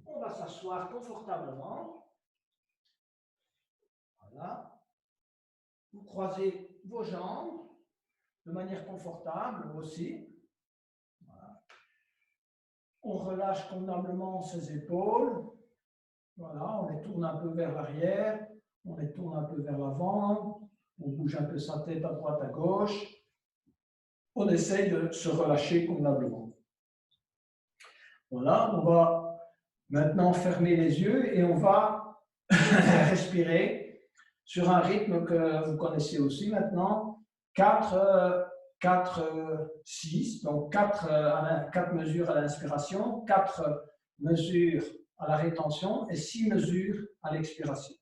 on va s'asseoir confortablement. Voilà. Vous croisez vos jambes de manière confortable aussi. Voilà. On relâche convenablement ses épaules. Voilà, on les tourne un peu vers l'arrière, on les tourne un peu vers l'avant, on bouge un peu sa tête à droite, à gauche. On essaye de se relâcher convenablement. Voilà, on va maintenant fermer les yeux et on va respirer sur un rythme que vous connaissez aussi maintenant, 4, 6, donc 4 mesures à l'inspiration, 4 mesures à la rétention et 6 mesures à l'expiration.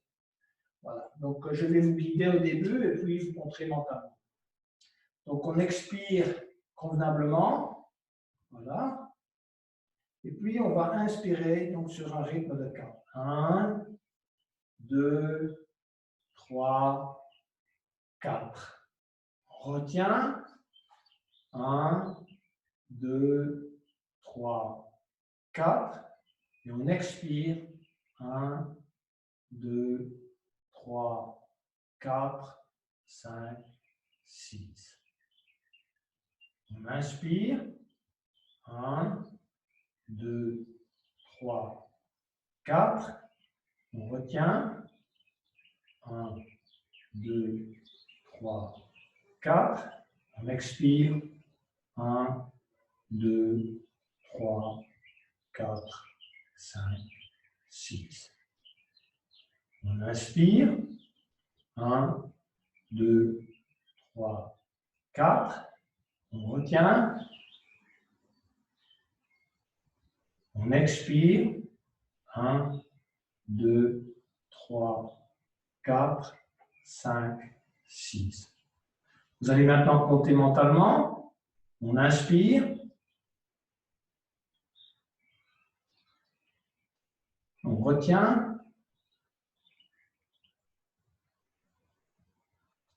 Voilà, donc je vais vous guider au début et puis vous montrer mentalement. Donc on expire convenablement, voilà, et puis on va inspirer donc sur un rythme de 4. 1, 2, 3, 4. On retient. 1, 2, 3, 4. Et on expire. 1, 2, 3, 4, 5, 6. On inspire. 1, 2, 3, 4. On retient. 1, 2, 3, 4. On expire. 1, 2, 3, 4, 5, 6. On inspire. 1, 2, 3, 4. On retient. On expire. 1, 2, 3, 4, 5, 6. Vous allez maintenant compter mentalement. On inspire. On retient.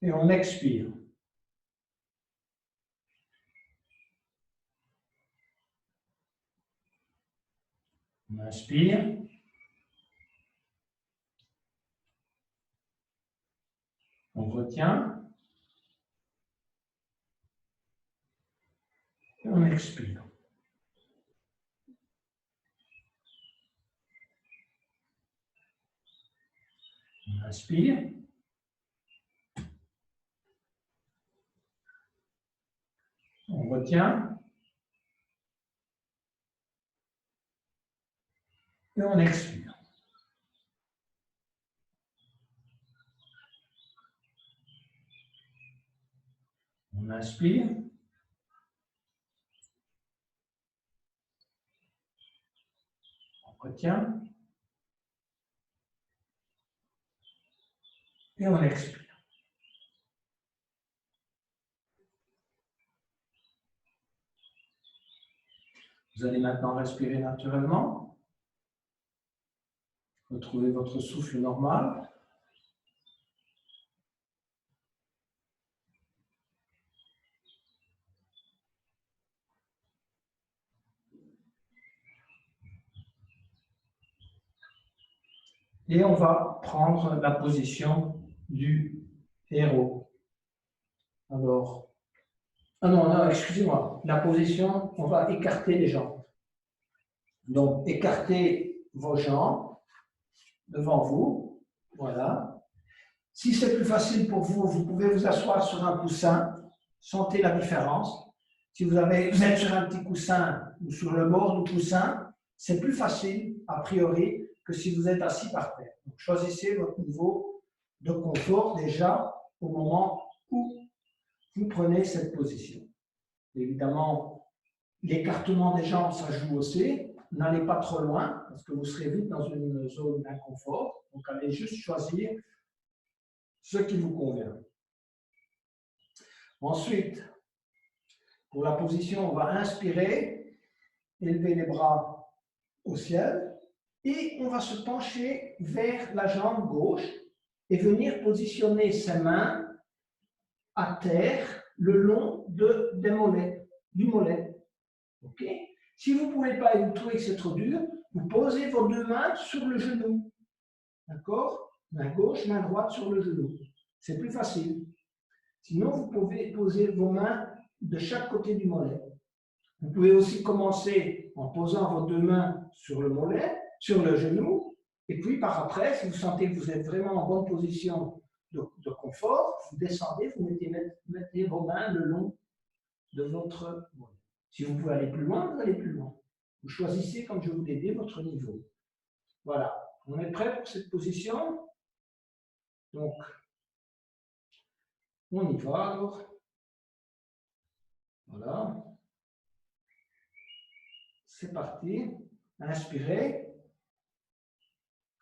Et on expire. On inspire. On retient. Et on expire. On inspire. On retient. Et on expire. On inspire. On retient. Et on expire. Vous allez maintenant respirer naturellement. Retrouvez votre souffle normal. Et on va prendre la position du héros. Alors, non, excusez-moi. La position, on va écarter les jambes. Donc, écartez vos jambes devant vous. Voilà. Si c'est plus facile pour vous, vous pouvez vous asseoir sur un coussin. Sentez la différence. Si vous êtes sur un petit coussin ou sur le bord du coussin, c'est plus facile, a priori, que si vous êtes assis par terre. Donc, choisissez votre niveau de confort déjà au moment où vous prenez cette position. Évidemment, l'écartement des jambes, ça joue aussi. N'allez pas trop loin, parce que vous serez vite dans une zone d'inconfort. Donc, allez juste choisir ce qui vous convient. Ensuite, pour la position, on va inspirer, élever les bras au ciel, et on va se pencher vers la jambe gauche et venir positionner ses mains à terre le long du mollet. Okay? Si vous ne pouvez pas et vous trouvez que c'est trop dur, vous posez vos deux mains sur le genou. D'accord? Main gauche, main droite sur le genou. C'est plus facile. Sinon, vous pouvez poser vos mains de chaque côté du mollet. Vous pouvez aussi commencer en posant vos deux mains sur le mollet, sur le genou, et puis par après, si vous sentez que vous êtes vraiment en bonne position de confort, vous descendez, vous mettez vos mains le long de votre mollet. Si vous pouvez aller plus loin, vous allez plus loin. Vous choisissez, comme je vous l'ai dit, votre niveau. Voilà. On est prêt pour cette position? Donc, on y va alors. Voilà. C'est parti. Inspirez.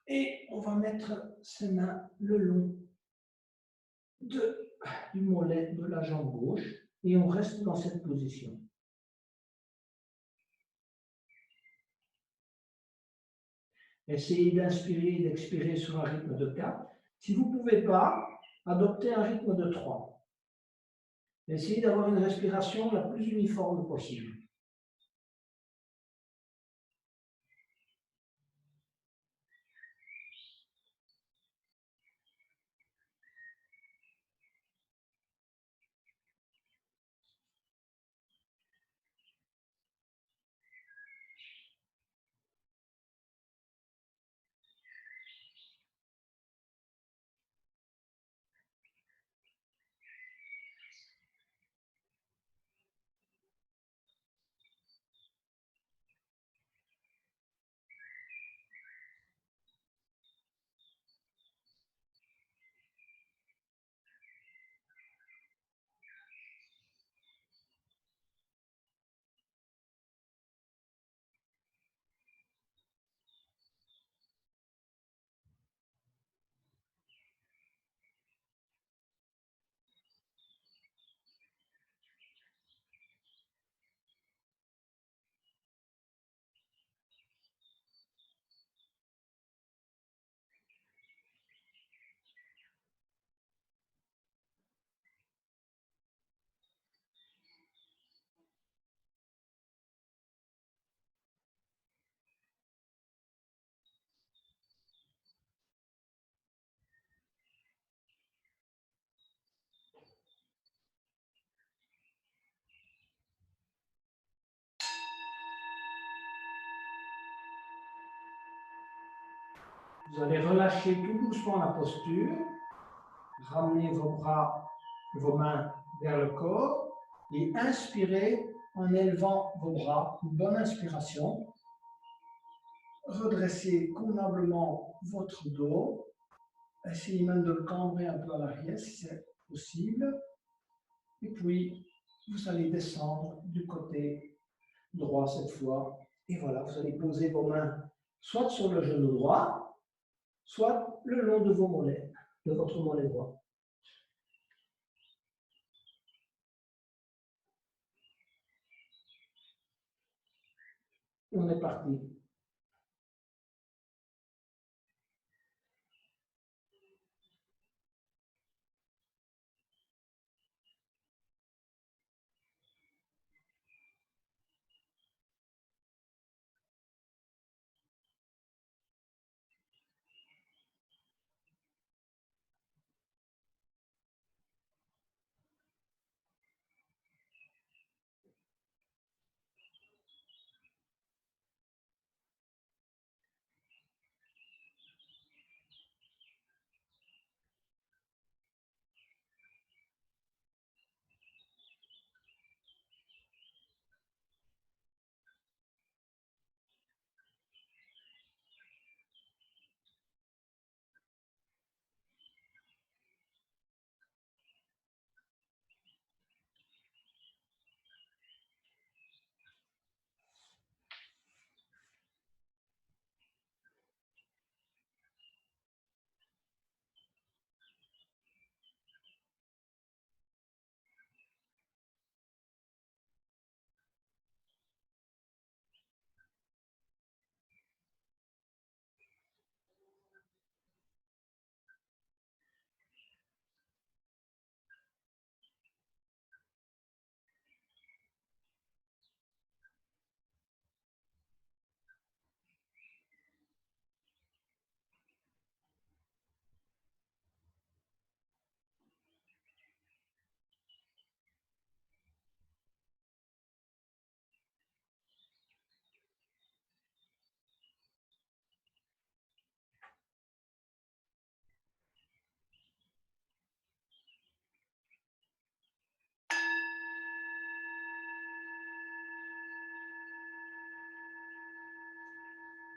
Et on va mettre ses mains le long du mollet de la jambe gauche. Et on reste dans cette position. Essayez d'inspirer et d'expirer sur un rythme de 4. Si vous ne pouvez pas, adoptez un rythme de 3. Essayez d'avoir une respiration la plus uniforme possible. Vous allez relâcher tout doucement la posture, ramener vos bras, vos mains vers le corps et inspirez en élevant vos bras. Une bonne inspiration. Redressez convenablement votre dos. Essayez même de le cambrer un peu à l'arrière si c'est possible. Et puis, vous allez descendre du côté droit cette fois. Et voilà, vous allez poser vos mains soit sur le genou droit, soit le long de vos mollets, de votre mollet droit. On est parti.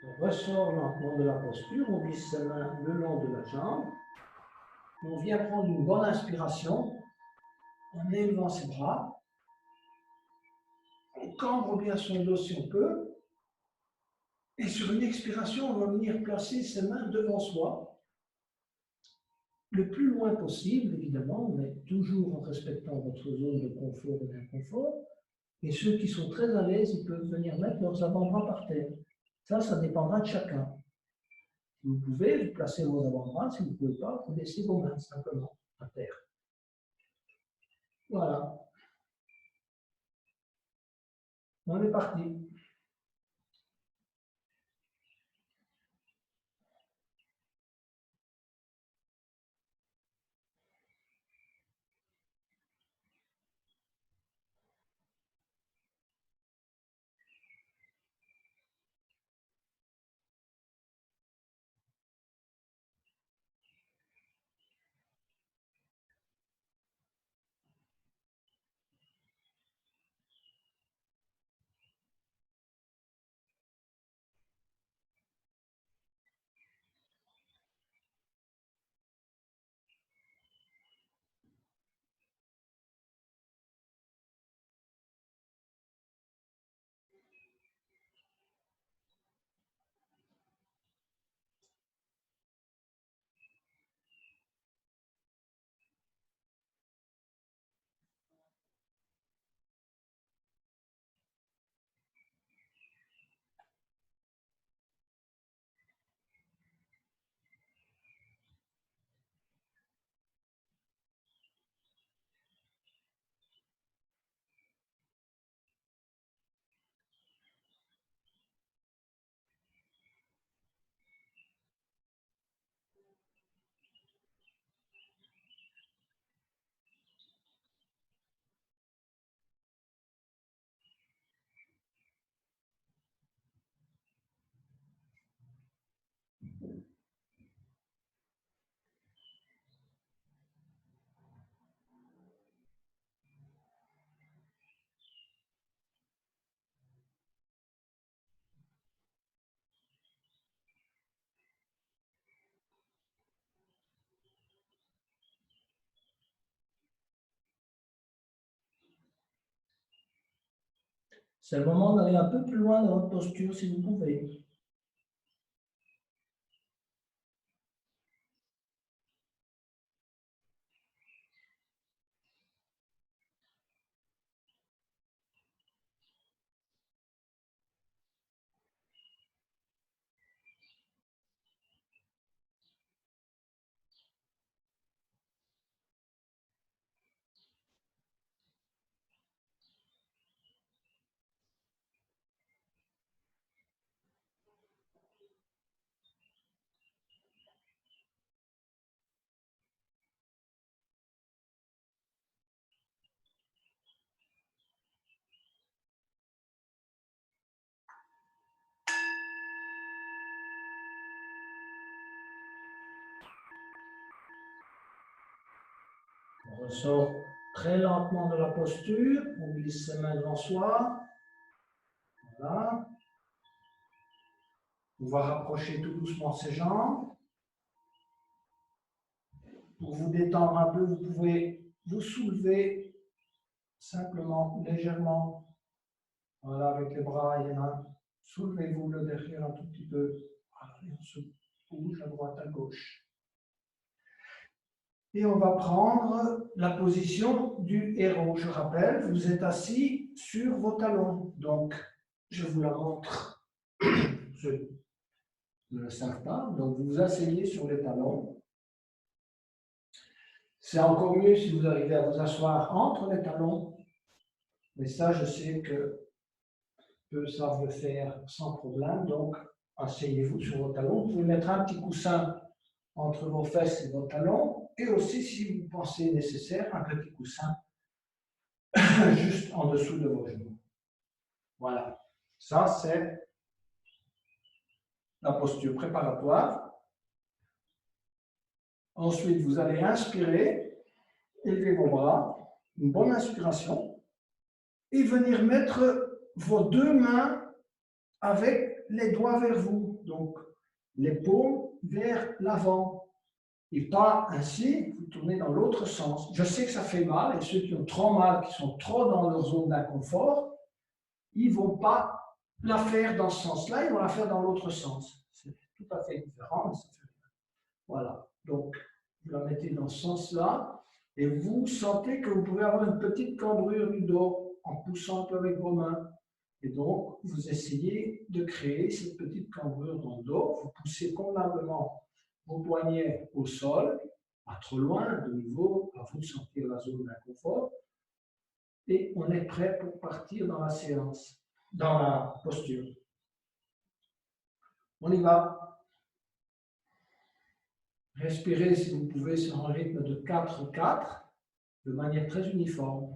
On ressort lentement de la posture, on glisse ses mains le long de la jambe. On vient prendre une bonne inspiration en élevant ses bras. On cambre bien son dos si on peut. Et sur une expiration, on va venir placer ses mains devant soi, le plus loin possible, évidemment, mais toujours en respectant votre zone de confort et d'inconfort. Et ceux qui sont très à l'aise, ils peuvent venir mettre leurs avant-bras par terre. Ça dépendra de chacun. Si vous pouvez, vous placez vos avant-bras. Si vous ne pouvez pas, vous laissez vos mains simplement à terre. Voilà. On est parti. C'est le moment d'aller un peu plus loin dans votre posture si vous pouvez. On ressort très lentement de la posture, on glisse ses mains devant soi. Voilà. On va rapprocher tout doucement ses jambes. Pour vous détendre un peu, vous pouvez vous soulever simplement, légèrement. Voilà, avec les bras et les mains. Soulevez-vous le derrière un tout petit peu. Voilà, et on se bouge à droite, à gauche. Et on va prendre la position du héros. Je rappelle, vous êtes assis sur vos talons. Donc, je vous la montre. Je ne le savent pas. Donc, vous vous asseyez sur les talons. C'est encore mieux si vous arrivez à vous asseoir entre les talons. Mais ça, je sais que peu savent le faire sans problème. Donc, asseyez-vous sur vos talons. Vous pouvez mettre un petit coussin entre vos fesses et vos talons. Et aussi, si vous pensez nécessaire, un petit coussin juste en dessous de vos genoux. Voilà. Ça, c'est la posture préparatoire. Ensuite, vous allez inspirer, élever vos bras, une bonne inspiration, et venir mettre vos deux mains avec les doigts vers vous, donc les paumes vers l'avant. Et pas ainsi, vous tournez dans l'autre sens. Je sais que ça fait mal, et ceux qui ont trop mal, qui sont trop dans leur zone d'inconfort, ils ne vont pas la faire dans ce sens-là, ils vont la faire dans l'autre sens. C'est tout à fait différent. Voilà. Donc, vous la mettez dans ce sens-là, et vous sentez que vous pouvez avoir une petite cambrure du dos en poussant un peu avec vos mains. Et donc, vous essayez de créer cette petite cambrure dans le dos. Vous poussez convenablement vos poignets au sol, pas trop loin, de nouveau, à vous de sentir la zone d'inconfort. Et on est prêt pour partir dans la séance, dans la posture. On y va. Respirez si vous pouvez sur un rythme de 4-4, de manière très uniforme.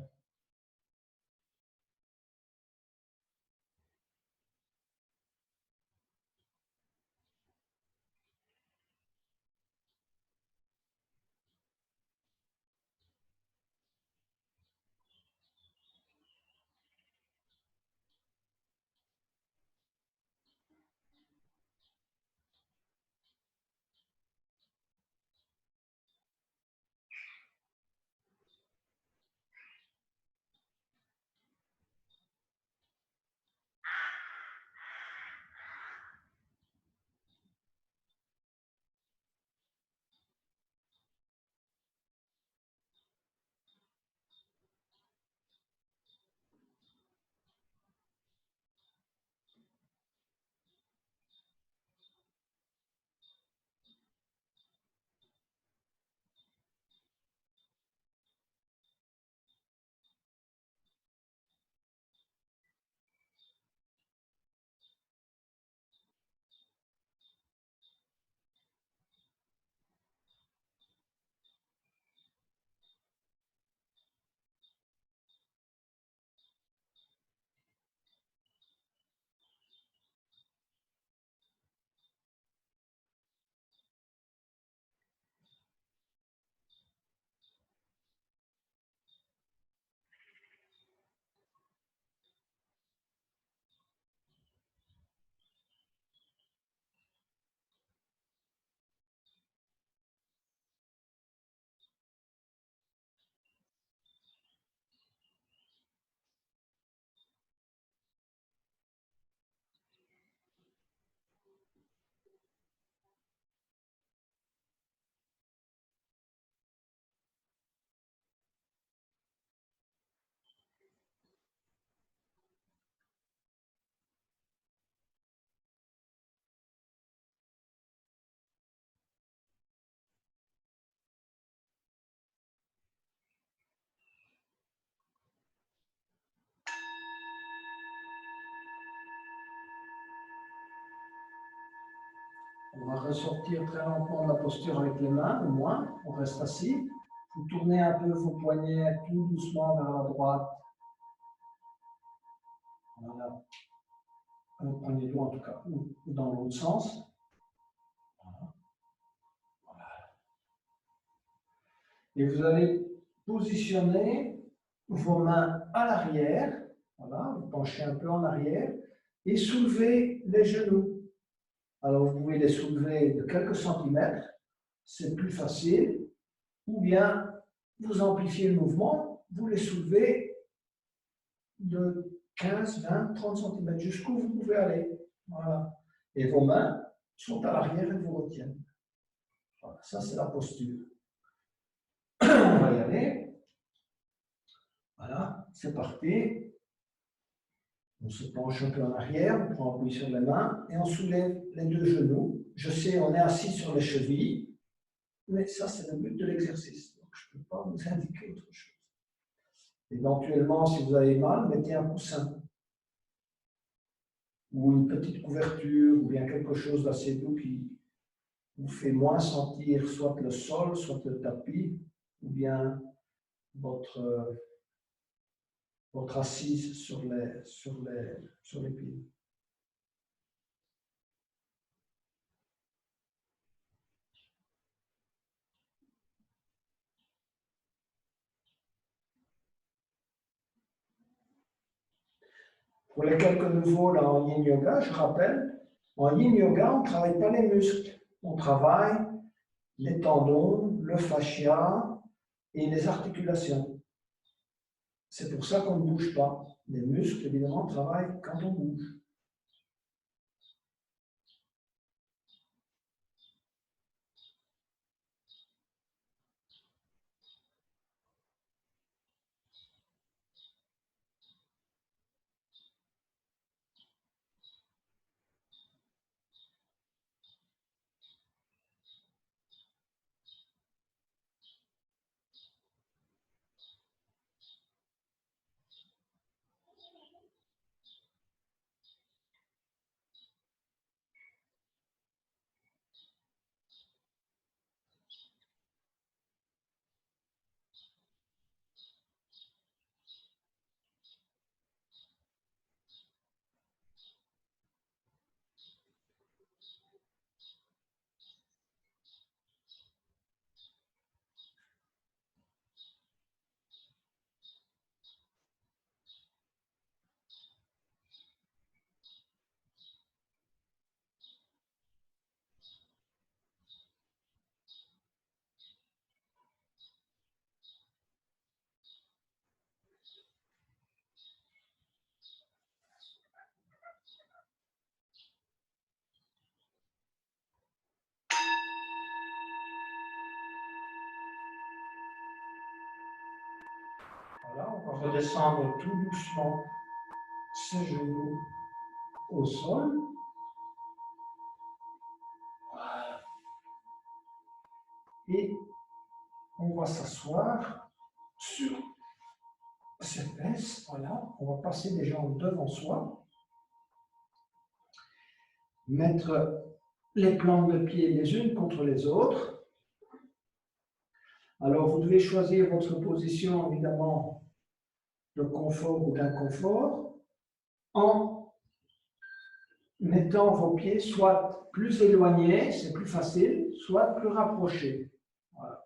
On va ressortir très lentement de la posture avec les mains, au moins. On reste assis. Vous tournez un peu vos poignets tout doucement vers la droite. Voilà. Un poignet droit en tout cas, ou dans l'autre sens. Voilà. Voilà. Et vous allez positionner vos mains à l'arrière. Voilà, vous penchez un peu en arrière et soulevez les genoux. Alors, vous pouvez les soulever de quelques centimètres, c'est plus facile, ou bien vous amplifiez le mouvement, vous les soulevez de 15, 20, 30 centimètres, jusqu'où vous pouvez aller. Voilà. Et vos mains sont à l'arrière et vous retiennent. Voilà, ça c'est la posture. On va y aller. Voilà, c'est parti. On se penche un peu en arrière, on prend appui sur les mains et on soulève les deux genoux. Je sais, on est assis sur les chevilles, mais ça, c'est le but de l'exercice. Donc, je ne peux pas vous indiquer autre chose. Éventuellement, si vous avez mal, mettez un coussin ou une petite couverture ou bien quelque chose d'assez doux qui vous fait moins sentir soit le sol, soit le tapis, ou bien votre assise sur les pieds. Pour les quelques nouveaux là, en yin yoga, je rappelle, En yin yoga, on ne travaille pas les muscles, on travaille les tendons, le fascia et les articulations. C'est pour ça qu'on ne bouge pas. Les muscles, évidemment, travaillent quand on bouge. Voilà, on va redescendre tout doucement ses genoux au sol. Et on va s'asseoir sur ses fesses. Voilà, on va passer les jambes devant soi. Mettre les plantes de pied les unes contre les autres. Alors, vous devez choisir votre position, évidemment, de confort ou d'inconfort, en mettant vos pieds soit plus éloignés, c'est plus facile, soit plus rapprochés. Voilà.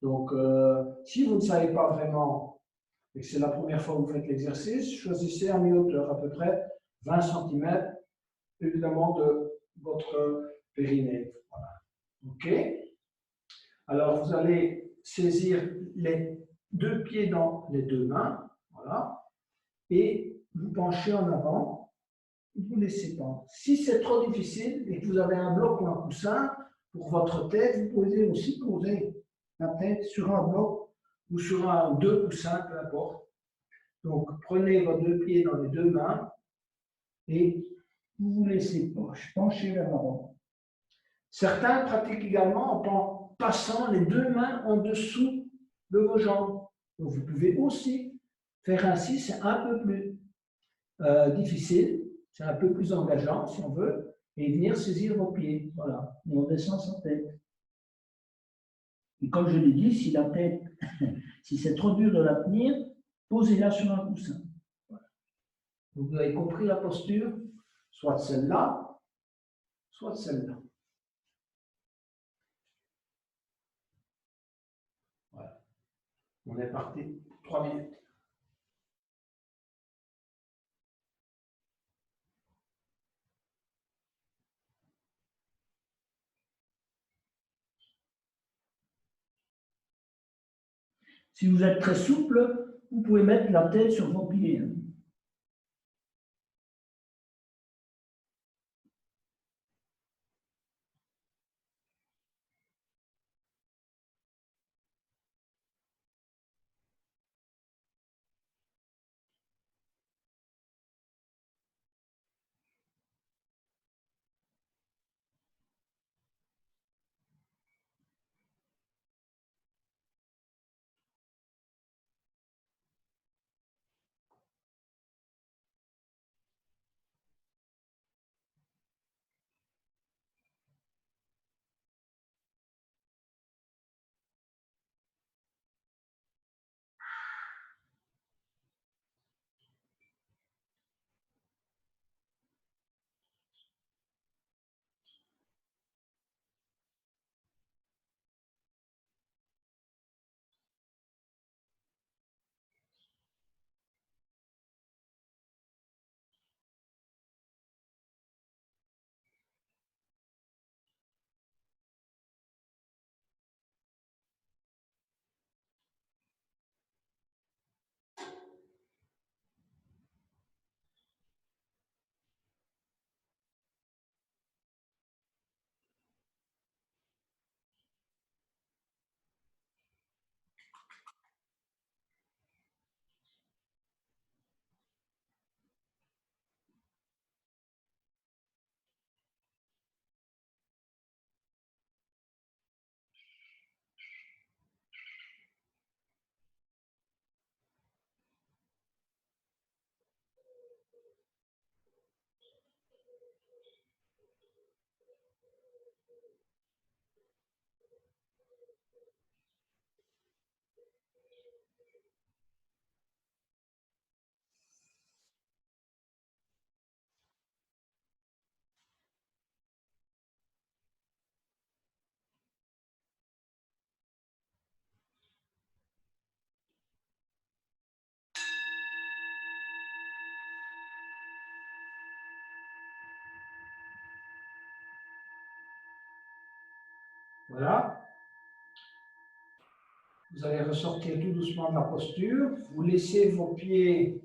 Donc, si vous ne savez pas vraiment et que c'est la première fois que vous faites l'exercice, choisissez un mi-hauteur, à peu près 20 cm, évidemment, de votre périnée. Voilà. OK. Alors, vous allez saisir les deux pieds dans les deux mains, voilà, et vous penchez en avant, vous laissez pendre. Si c'est trop difficile et que vous avez un bloc ou un coussin, pour votre tête, vous pouvez aussi poser la tête sur un bloc ou sur un deux coussins, peu importe. Donc, prenez vos deux pieds dans les deux mains et vous vous laissez pencher vers l'avant. Certains pratiquent également en passant les deux mains en dessous de vos jambes. Donc, vous pouvez aussi faire ainsi, c'est un peu plus difficile, c'est un peu plus engageant si on veut, et venir saisir vos pieds. Voilà, et on descend sa tête. Et comme je l'ai dit, si la tête, si c'est trop dur de la tenir, posez-la sur un coussin. Voilà. Donc, vous avez compris la posture, soit celle-là, soit celle-là. Voilà. On est parti 3 minutes. Si vous êtes très souple, vous pouvez mettre la tête sur vos pieds. Voilà. Vous allez ressortir tout doucement de la posture. Vous laissez vos pieds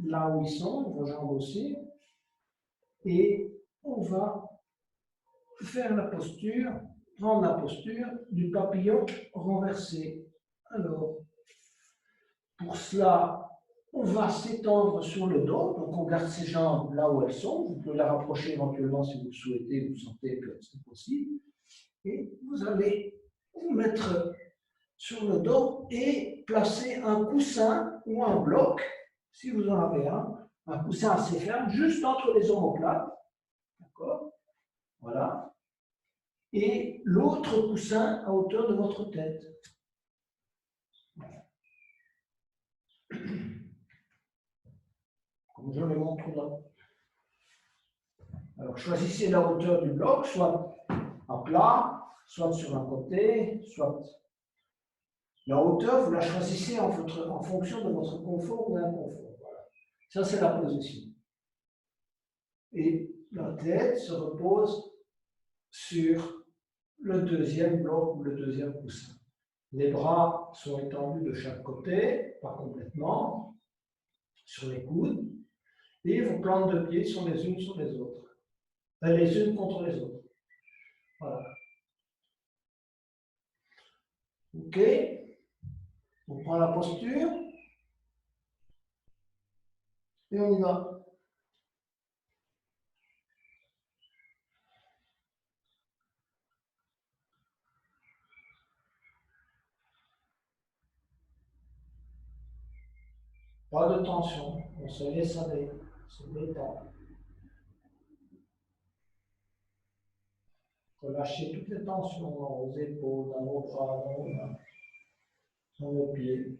là où ils sont, vos jambes aussi. Et on va faire la posture, prendre la posture du papillon renversé. Alors, pour cela, on va s'étendre sur le dos. Donc, on garde ses jambes là où elles sont. Vous pouvez les rapprocher éventuellement si vous le souhaitez, vous sentez que c'est possible. Et vous allez vous mettre sur le dos et placer un coussin ou un bloc, si vous en avez un coussin assez ferme, juste entre les omoplates. D'accord? Voilà. Et l'autre coussin à hauteur de votre tête. Comme je le montre là. Alors, choisissez la hauteur du bloc, soit à plat, soit sur un côté, soit la hauteur, vous la choisissez en fonction de votre confort ou inconfort. Voilà. Ça, c'est la position. Et la tête se repose sur le deuxième bloc ou le deuxième coussin. Les bras sont étendus de chaque côté, pas complètement, sur les coudes, et vos plantes de pied sont les unes sur les autres, les unes contre les autres. Voilà. Ok, on prend la posture et on y va. Pas de tension, on se laisse aller, se détend. Relâchez toutes les tensions dans vos épaules, dans vos bras, dans vos mains, dans vos pieds.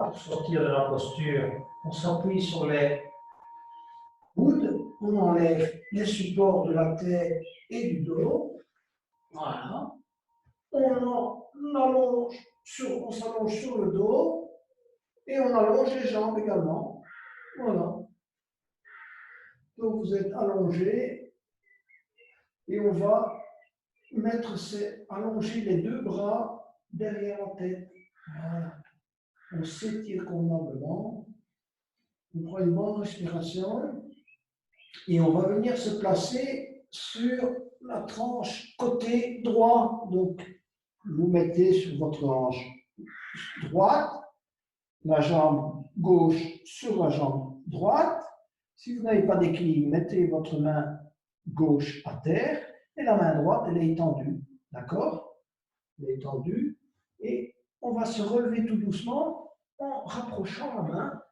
pour sortir de la posture, on s'appuie sur les coudes, on enlève les supports de la tête et du dos. Voilà. On s'allonge sur le dos et on allonge les jambes également. Voilà. Donc vous êtes allongé et on va allonger les deux bras derrière la tête. Voilà. On s'étire convenablement. On prend une bonne respiration et on va venir se placer sur la tranche côté droit. Donc vous mettez sur votre hanche droite, la jambe gauche sur la jambe droite. Si vous n'avez pas d'équilibre, mettez votre main gauche à terre et la main droite, elle est étendue. D'accord? Elle est étendue. Et on va se relever tout doucement en rapprochant la main.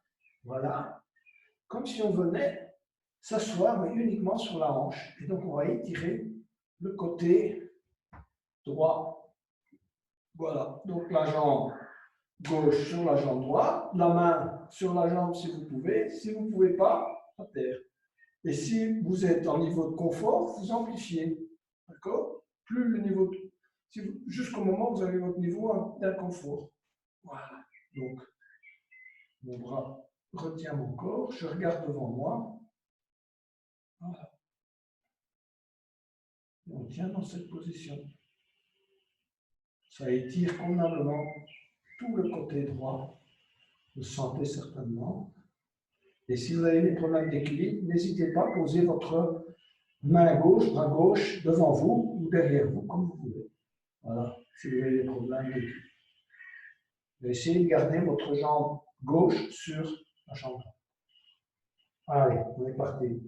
Voilà. Comme si on venait s'asseoir, mais uniquement sur la hanche. Et donc, on va étirer le côté droit. Voilà. Donc, la jambe gauche sur la jambe droite, la main sur la jambe si vous pouvez. Si vous ne pouvez pas, à terre. Et si vous êtes en niveau de confort, vous amplifiez. D'accord? Plus le niveau jusqu'au moment où vous avez votre niveau d'inconfort. Voilà. Donc, mon bras retient mon corps, je regarde devant moi. Voilà. Et on tient dans cette position. Ça étire convenablement tout le côté droit. Vous le sentez certainement. Et si vous avez des problèmes d'équilibre, n'hésitez pas à poser votre main gauche, bras gauche devant vous ou derrière vous, comme vous voulez. Voilà, si vous avez des problèmes d'équilibre. Essayez de garder votre jambe gauche sur la jambe droite. Allez, on est parti.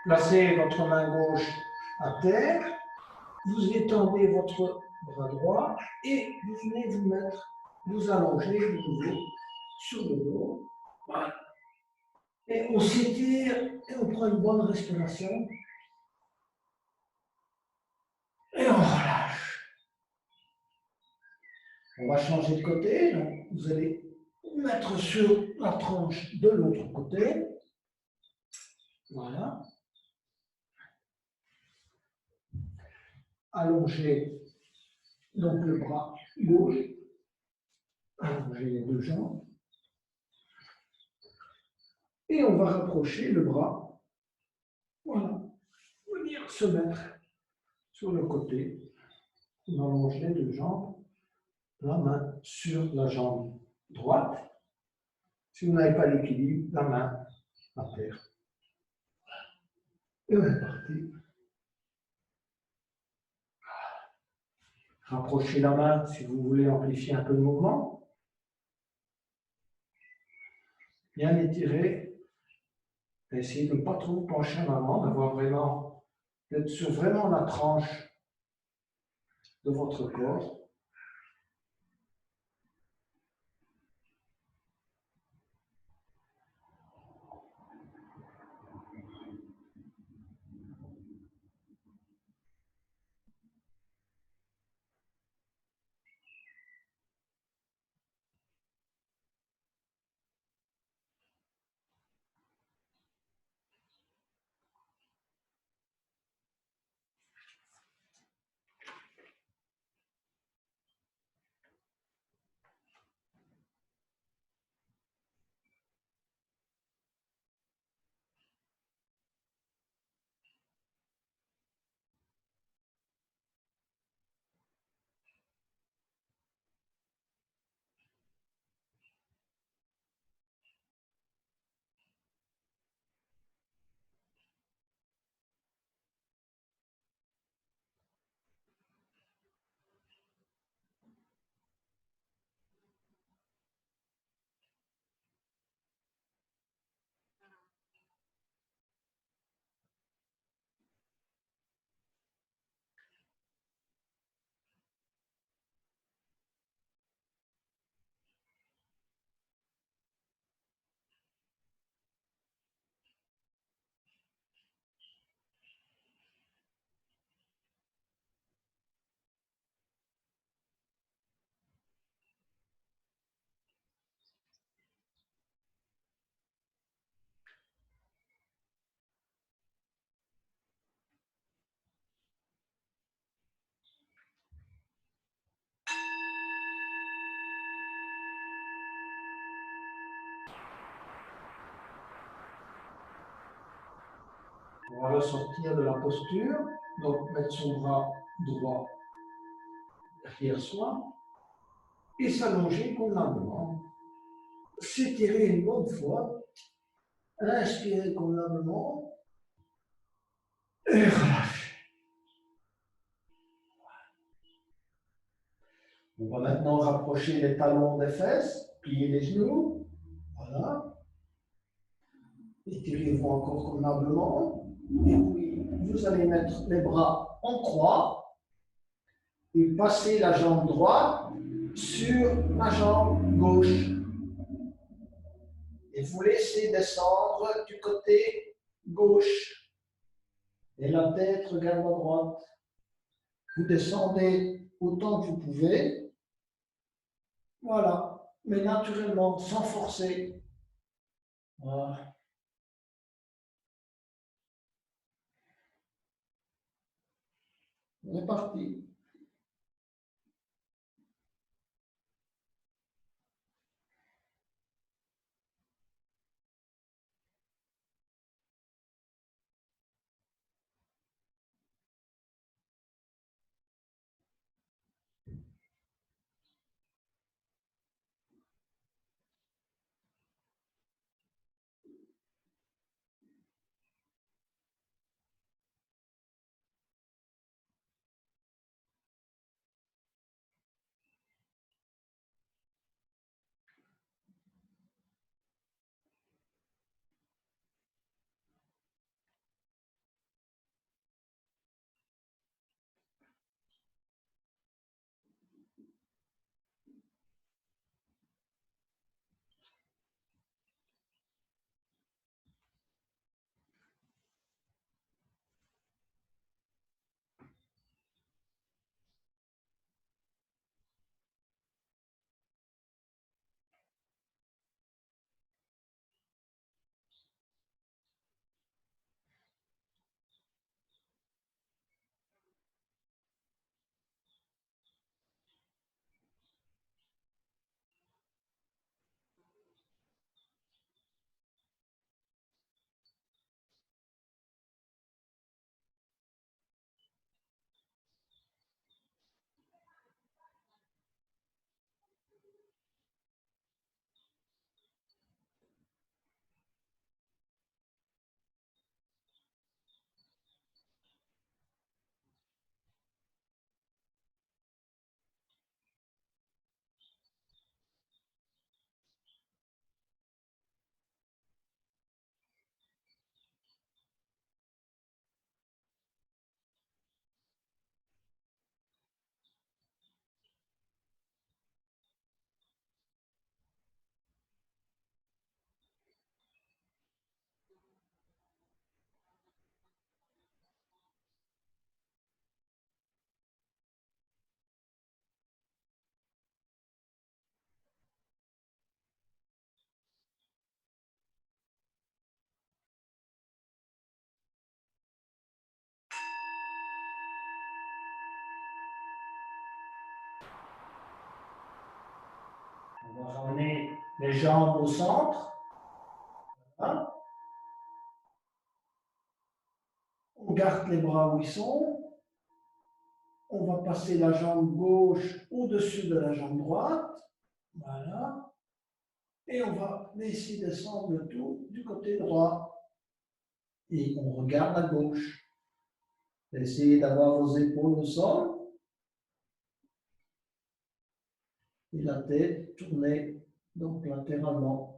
Placez votre main gauche à terre, vous étendez votre bras droit et vous venez vous allonger de nouveau sur le dos. Voilà. Et on s'étire et on prend une bonne respiration. Et on relâche. On va changer de côté. Donc vous allez vous mettre sur la tranche de l'autre côté. Voilà. Allongez donc le bras gauche. Allongez les deux jambes. Et on va rapprocher le bras. Voilà. Venir se mettre sur le côté. On allonge les deux jambes. la main sur la jambe droite. Si vous n'avez pas l'équilibre, la main à terre. Et on est parti. Rapprochez la main si vous voulez amplifier un peu le mouvement. Bien étirer. Essayez de ne pas trop vous pencher en avant, d'avoir vraiment, d'être sur vraiment la tranche de votre corps. On va ressortir de la posture, donc mettre son bras droit derrière soi et s'allonger convenablement. S'étirer une bonne fois, inspirer convenablement et relâcher. On va maintenant rapprocher les talons des fesses, plier les genoux, voilà. Étirez-vous encore convenablement. Et puis, vous allez mettre les bras en croix et passer la jambe droite sur la jambe gauche. Et vous laissez descendre du côté gauche. Et la tête regarde à droite. Vous descendez autant que vous pouvez. Voilà. Mais naturellement, sans forcer. Voilà. On est parti. On va ramener les jambes au centre. Voilà. On garde les bras où ils sont. On va passer la jambe gauche au-dessus de la jambe droite. Voilà. Et on va laisser descendre le tout du côté droit. Et on regarde à gauche. Essayez d'avoir vos épaules au sol. Et la tête tournée donc latéralement.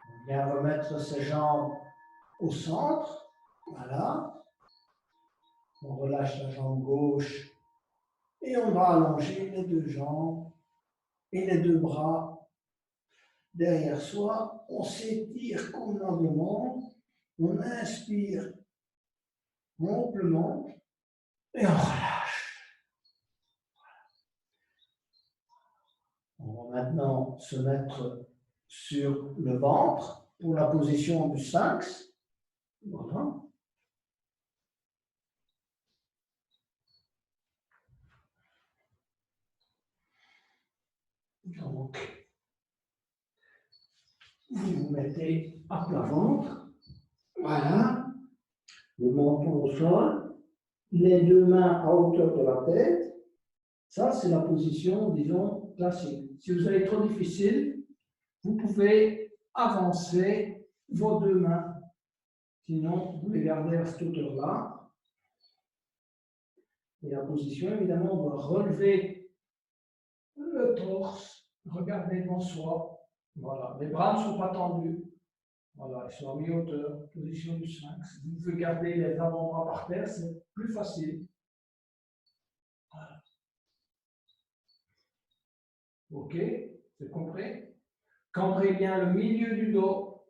On vient remettre ses jambes au centre. Voilà. On relâche la jambe gauche et on va allonger les deux jambes et les deux bras derrière soi. On s'étire convenablement. On inspire amplement et on relâche. On va maintenant se mettre sur le ventre pour la position du sphinx. Voilà. Donc, vous vous mettez à plat ventre. Voilà. Le menton au sol. Les deux mains à hauteur de la tête. Ça, c'est la position, disons, classique. Si vous avez trop difficile, vous pouvez avancer vos deux mains. Sinon, vous les gardez à cette hauteur-là. Et la position, évidemment, on va relever le torse, regarder devant soi. Voilà, les bras ne sont pas tendus. Voilà, ils sont à mi-hauteur, position du sphinx. Vous pouvez garder les avant-bras par terre, c'est plus facile. Voilà. Ok, c'est compris? Cambrez bien le milieu du dos.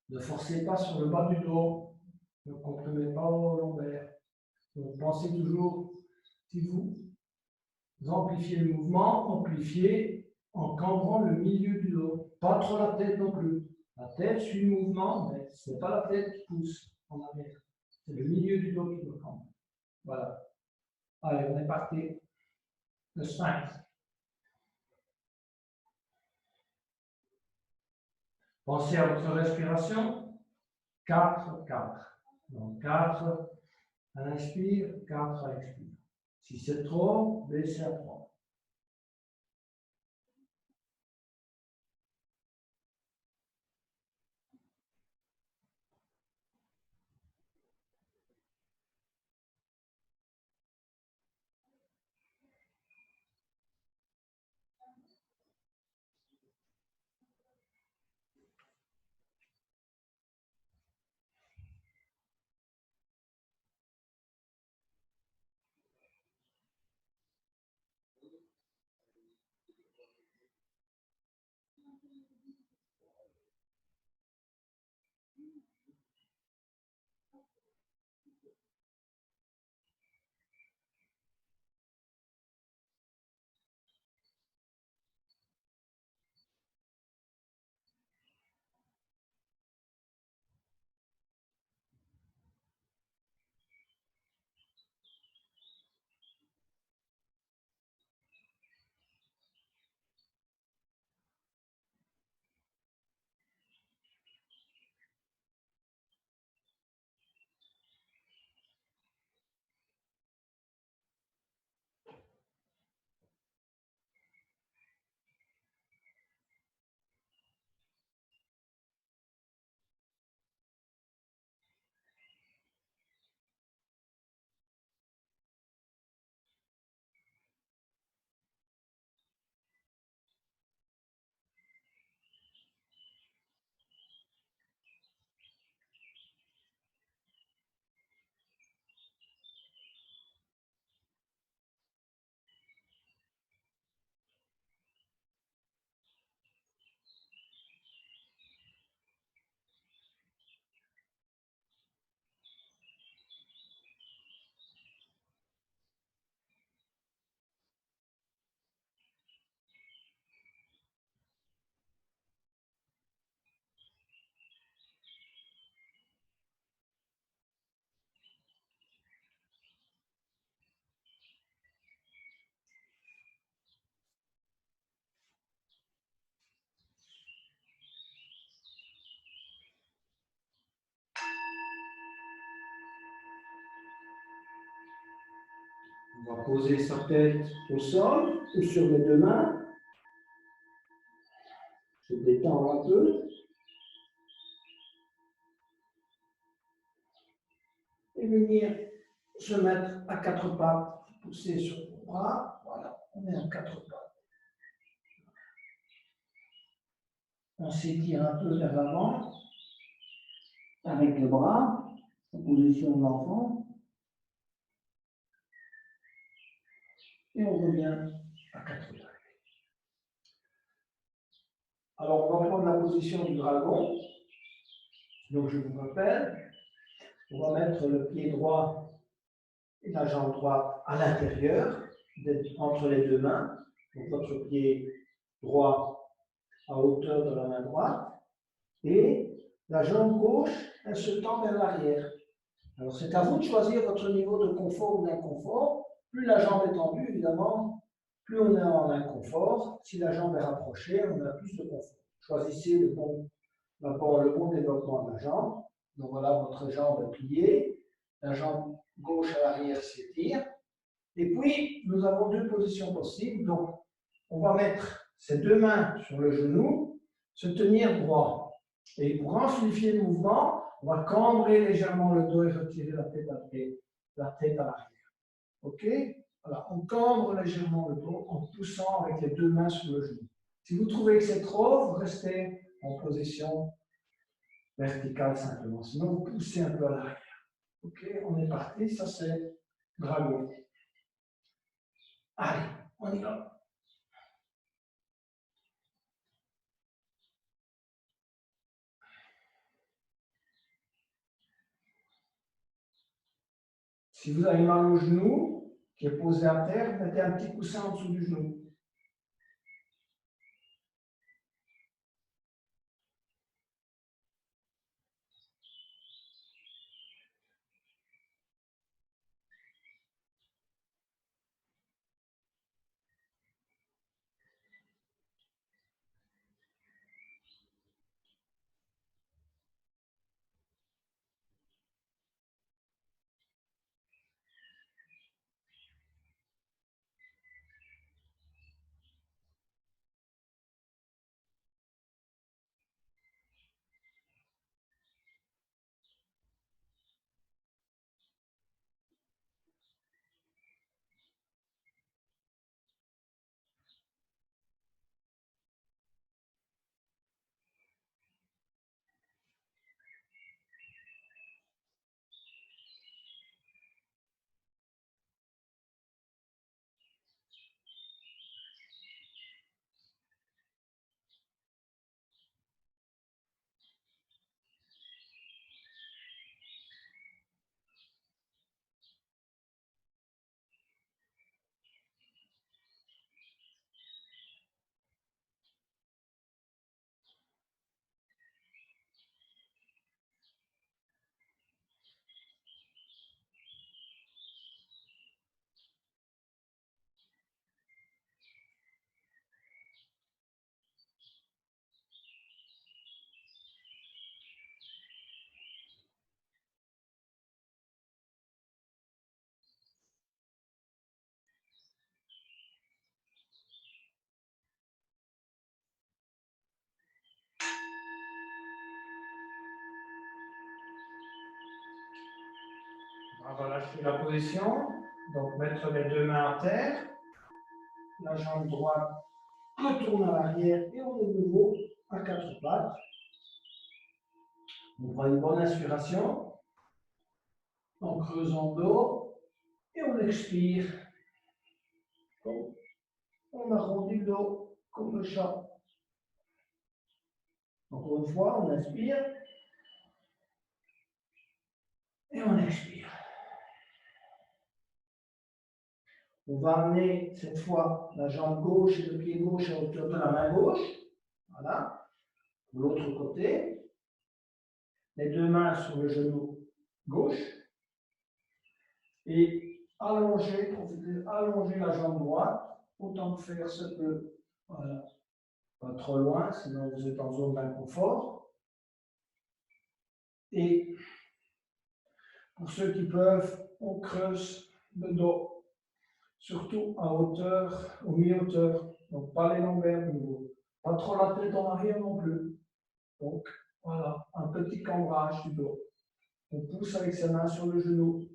Ne forcez pas sur le bas du dos. Ne comprimez pas vos lombaires. Donc, pensez toujours, si vous amplifiez le mouvement, amplifiez en cambrant le milieu du dos. Pas trop la tête non plus. La tête suit le mouvement, mais ce n'est pas la tête qui pousse en arrière. C'est le milieu du dos qui doit cambre. Voilà. Allez, on est parti. Le sphinx. Pensez à votre respiration. 4, 4. Donc 4, à l'inspire, 4 à l'expire. Si c'est trop, baissez à 3. On va poser sa tête au sol ou sur les deux mains. Se détendre un peu. Et venir se mettre à quatre pattes, pousser sur le bras. Voilà, on est à quatre pattes. On s'étire un peu vers l'avant avec le bras, en position de l'enfant. Et on revient à quatre pattes. Alors, on va prendre la position du dragon. Donc, je vous rappelle, on va mettre le pied droit et la jambe droite à l'intérieur, entre les deux mains. Donc, votre pied droit à hauteur de la main droite. Et la jambe gauche, elle se tend vers l'arrière. Alors, c'est à vous de choisir votre niveau de confort ou d'inconfort. Plus la jambe est tendue, évidemment, plus on est en inconfort. Si la jambe est rapprochée, on a plus de confort. Choisissez le bon développement de la jambe. Donc voilà, votre jambe est pliée. La jambe gauche à l'arrière s'étire. Et puis, nous avons deux positions possibles. Donc, on va mettre ses deux mains sur le genou, se tenir droit. Et pour amplifier le mouvement, on va cambrer légèrement le dos et retirer la tête à l'arrière. OK? Voilà, on cambre légèrement le dos en poussant avec les deux mains sur le genou. Si vous trouvez que c'est trop, vous restez en position verticale simplement. Sinon, vous poussez un peu à l'arrière. OK? On est parti. Ça, c'est dragon. Allez, on y va. Si vous avez mal au genou, qui est posé à terre, mettez un petit coussin en dessous du genou. On va lâcher la position, donc mettre les deux mains à terre, la jambe droite retourne à l'arrière et on est de nouveau à quatre pattes. On prend une bonne inspiration, on creuse en dos et on expire. Donc, on arrondit le dos comme le chat. Encore une fois, on inspire et on expire. On va amener cette fois la jambe gauche et le pied gauche à hauteur de la main gauche. Voilà. De l'autre côté. Les deux mains sur le genou gauche. Et allonger, profitez, allonger la jambe droite. Autant que faire se peut. Voilà. Pas trop loin, sinon vous êtes en zone d'inconfort. Et pour ceux qui peuvent, on creuse le dos. Surtout à hauteur, au mi-hauteur, donc pas les lombaires du nouveau. Pas trop la tête en arrière non plus. Donc voilà, un petit cambrage du dos. On pousse avec ses mains sur le genou.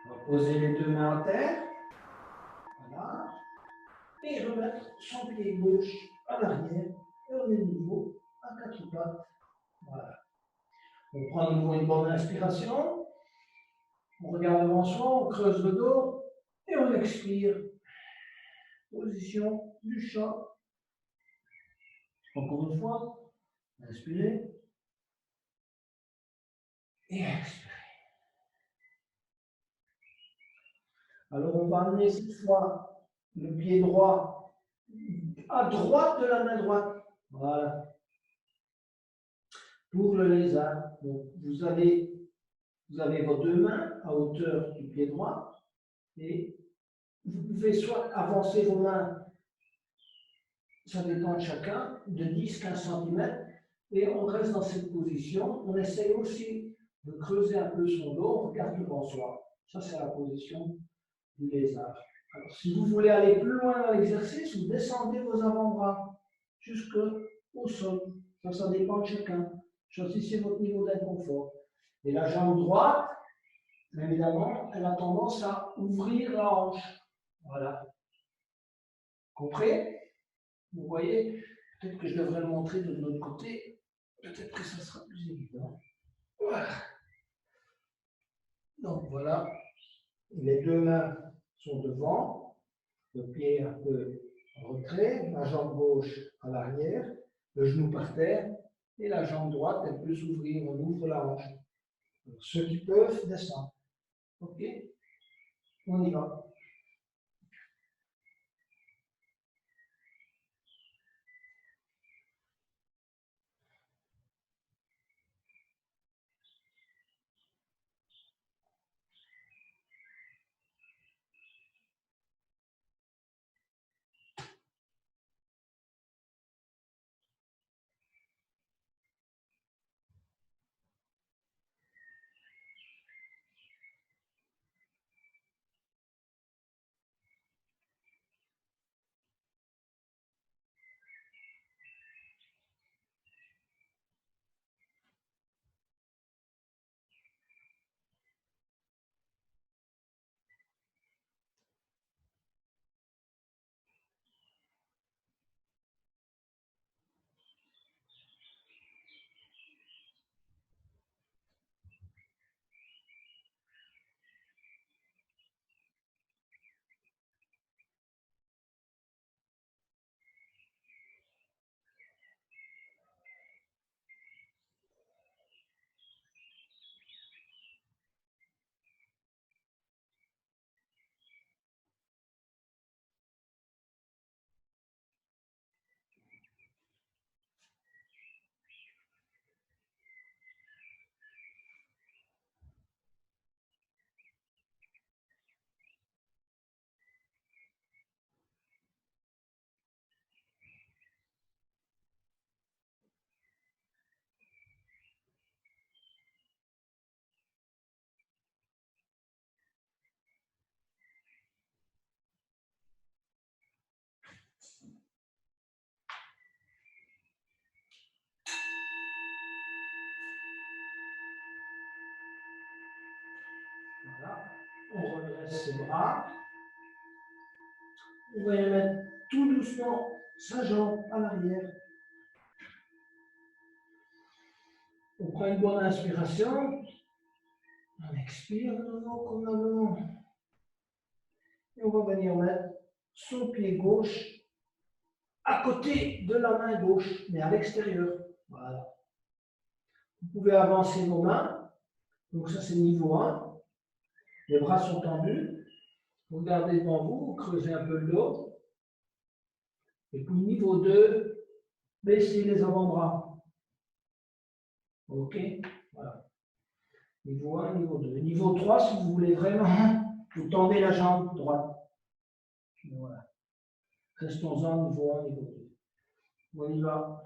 On va poser les deux mains à terre. Voilà. Et remettre son pied gauche à l'arrière. Et on est de nouveau à quatre pattes. Voilà. On prend de nouveau une bonne inspiration. On regarde devant soi, on creuse le dos et on expire. Position du chat. Encore une fois, inspirez et expirez. Alors on va amener cette fois le pied droit à droite de la main droite. Voilà. Pour le lézard, donc vous avez vos deux mains à hauteur du pied droit et vous pouvez soit avancer vos mains, ça dépend de chacun, de 10-15 cm et on reste dans cette position. On essaye aussi de creuser un peu son dos, on regarde devant soi. Ça, c'est la position du lézard. Alors, si vous voulez aller plus loin dans l'exercice, vous descendez vos avant-bras jusqu'au sol. Ça dépend de chacun. Choisissez votre niveau d'inconfort. Et la jambe droite, évidemment, elle a tendance à ouvrir la hanche. Voilà. Compris? Vous voyez? Peut-être que je devrais le montrer de l'autre côté. Peut-être que ça sera plus évident. Voilà. Donc voilà. Les deux mains sont devant. Le pied un peu en retrait. La jambe gauche à l'arrière. Le genou par terre. Et la jambe droite, elle peut s'ouvrir. On ouvre la hanche. Donc, ceux qui peuvent descendre. OK? On y va. On redresse ses bras. On va y mettre tout doucement sa jambe à l'arrière. On prend une bonne inspiration. On expire de nouveau convenablement. Et on va venir mettre son pied gauche à côté de la main gauche, mais à l'extérieur. Voilà. Vous pouvez avancer vos mains. Donc ça, c'est niveau 1. Les bras sont tendus. Vous regardez devant vous, vous creusez un peu le dos. Et puis niveau 2, baissez les avant-bras. OK? Voilà. Niveau 1, niveau 2. Niveau 3, si vous voulez vraiment, vous tendez la jambe droite. Voilà. Restons-en niveau 1, niveau 2. On y va.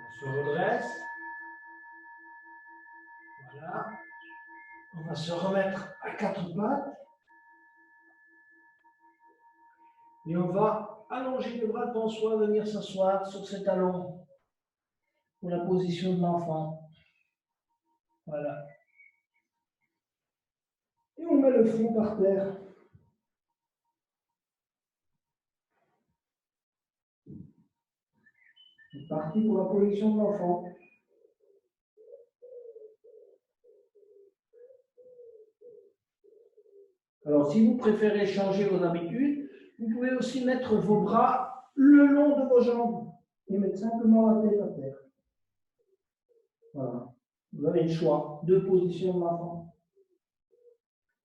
On se redresse. Voilà. On va se remettre à quatre pattes. Et on va allonger les bras devant soi, venir s'asseoir sur ses talons pour la position de l'enfant. Voilà. Et on met le front par terre. C'est parti pour la position de l'enfant. Alors, si vous préférez changer vos habitudes, vous pouvez aussi mettre vos bras le long de vos jambes et mettre simplement la tête à terre. Voilà. Vous avez le choix. Deux positions de l'enfant.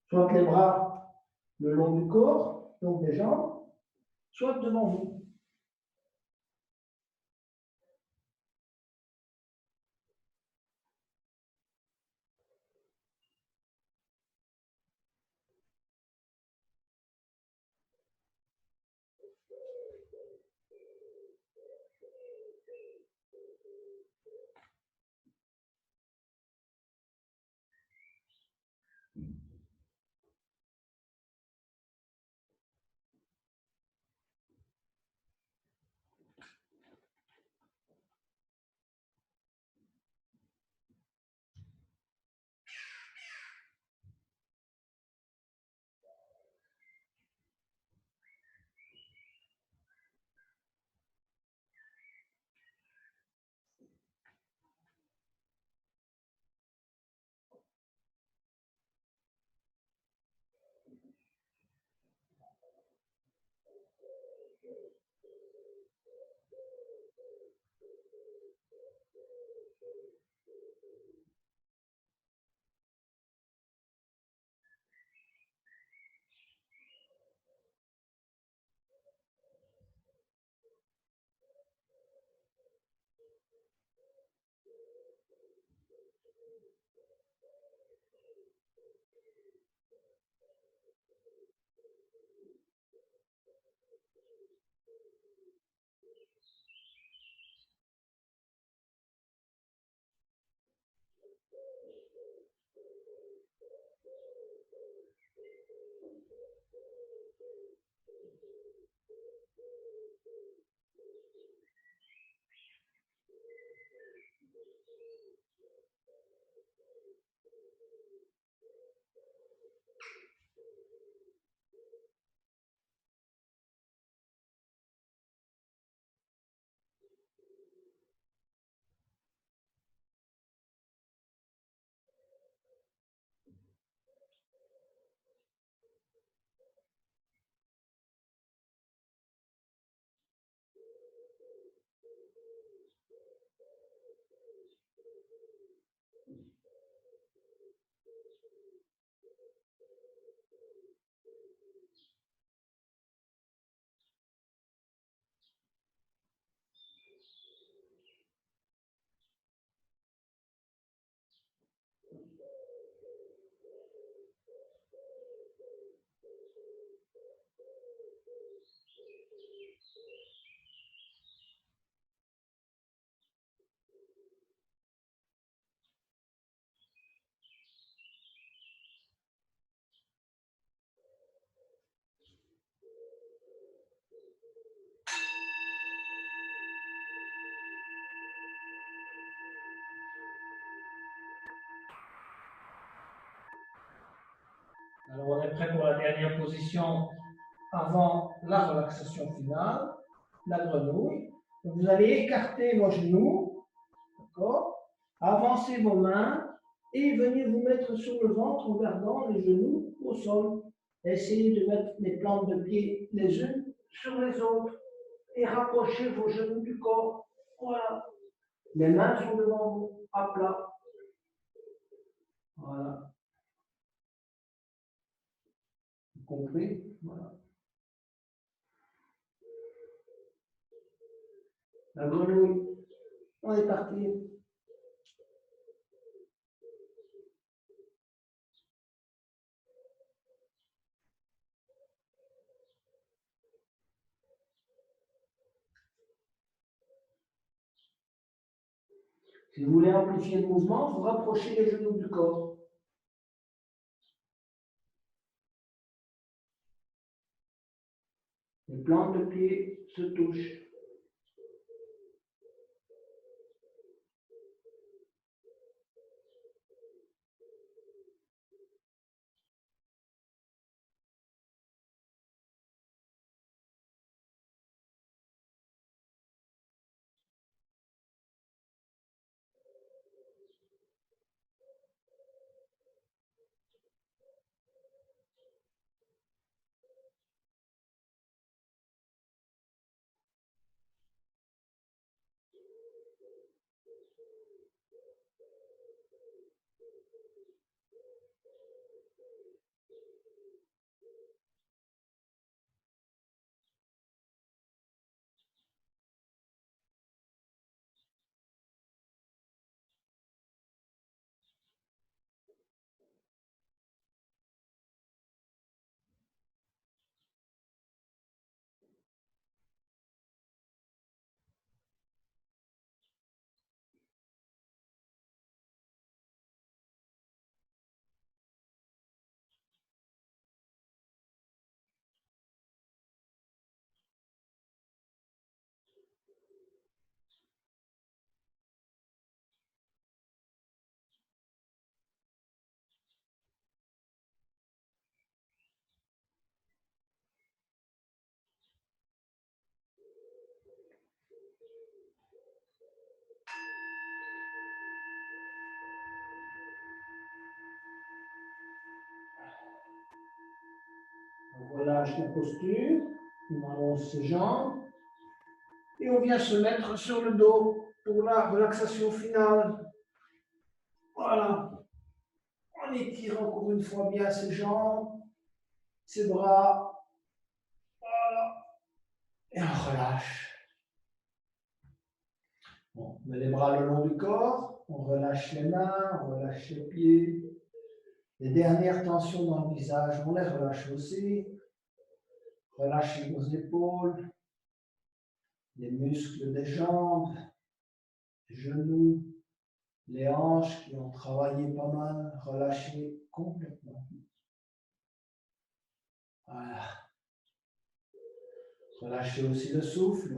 Soit les bras le long du corps, donc des jambes, soit devant vous. Alors, on est prêt pour la dernière position avant la relaxation finale, la grenouille. Vous allez écarter vos genoux, d'accord? Avancez vos mains et venez vous mettre sur le ventre en gardant les genoux au sol. Essayez de mettre les plantes de pied les unes sur les autres et rapprochez vos genoux du corps. Voilà. Les mains sont devant vous, à plat. Voilà. Vous comprenez? Voilà. La grenouille. On est parti. Si vous voulez amplifier le mouvement, vous rapprochez les genoux du corps. Les plantes de pied se touchent. On relâche la posture, on allonge ses jambes et on vient se mettre sur le dos pour la relaxation finale. Voilà. On étire encore une fois bien ses jambes, ses bras. Voilà. Et on relâche. Bon, on met les bras le long du corps, on relâche les mains, on relâche les pieds. Les dernières tensions dans le visage, on les relâche aussi. Relâchez vos épaules. les muscles des jambes, des genoux, les hanches qui ont travaillé pas mal, relâchez complètement. Voilà. Relâchez aussi le souffle.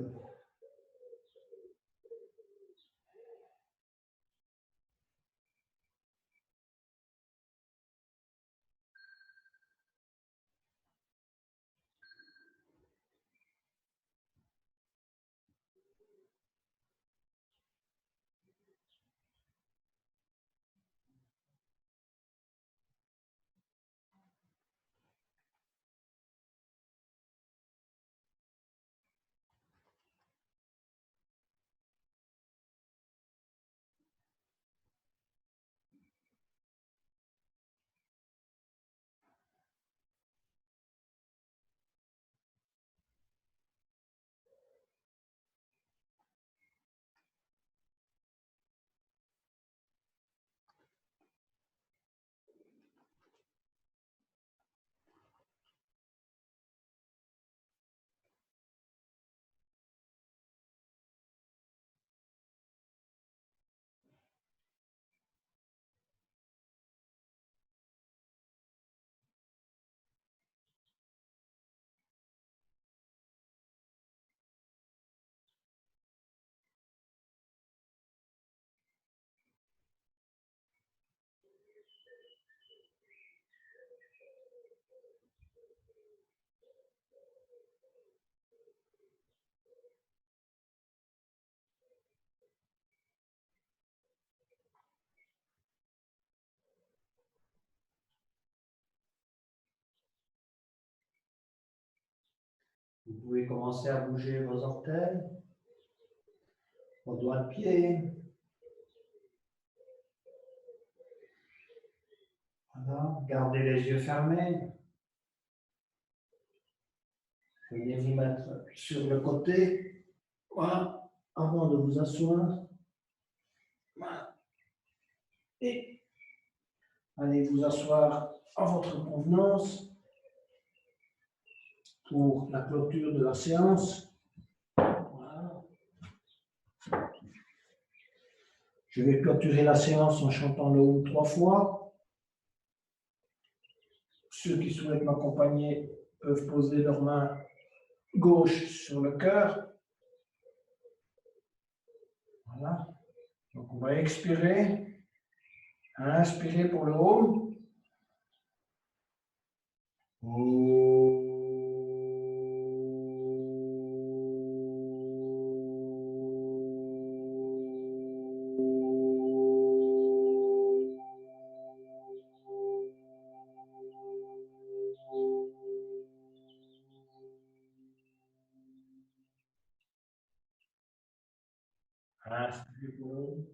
Vous pouvez commencer à bouger vos orteils, vos doigts de pied. Voilà. Gardez les yeux fermés. Venez vous mettre sur le côté. Voilà. Avant de vous asseoir. Voilà. Et allez vous asseoir à votre convenance pour la clôture de la séance. Voilà. Je vais clôturer la séance en chantant le Om 3 fois. Ceux qui souhaitent m'accompagner peuvent poser leurs mains gauche sur le cœur. Voilà. Donc on va expirer. Inspirez pour le Om. Inspirez pour le Om.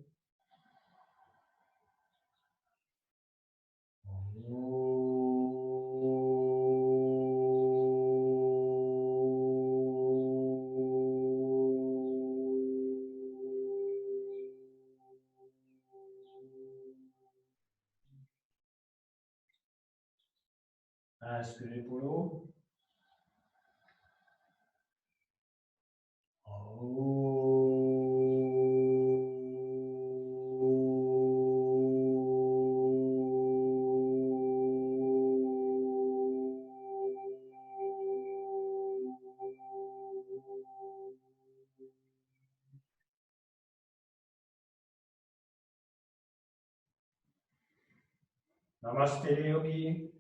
Inspirez pour le Om. Namaste, Yogi.